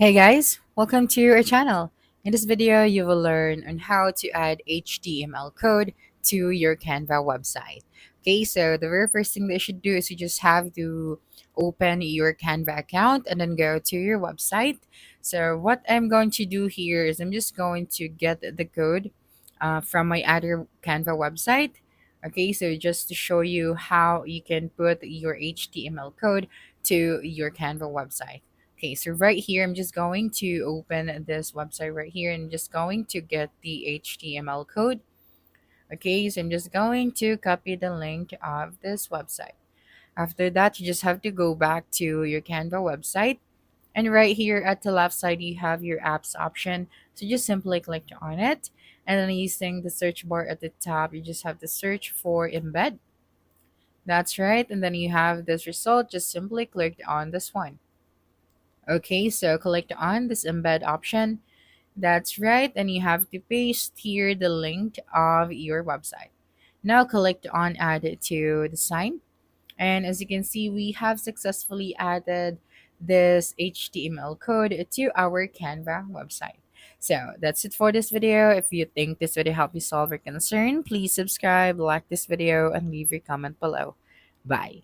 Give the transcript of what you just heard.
Hey guys, welcome to our channel. In this video, you will learn on how to add HTML code to your Canva website. Okay, so the very first thing that you should do is you just have to open your Canva account and then go to your website. So what I'm going to do here is I'm just going to get the code from my other Canva website. Okay, so just to show you how you can put your HTML code to your Canva website. Okay, so right here, I'm just going to open this website right here and just going to get the HTML code. Okay, so I'm just going to copy the link of this website. After that, you just have to go back to your Canva website. And right here at the left side, you have your apps option. So just simply click on it. And then using the search bar at the top, you just have to search for embed. That's right. And then you have this result. Just simply click on this one. Okay, so click on this embed option. That's right, and you have to paste here the link of your website. Now click on add it to the sign. And as you can see, we have successfully added this HTML code to our Canva website. So that's it for this video. If you think this video helped you solve your concern, please subscribe, like this video, and leave your comment below. Bye.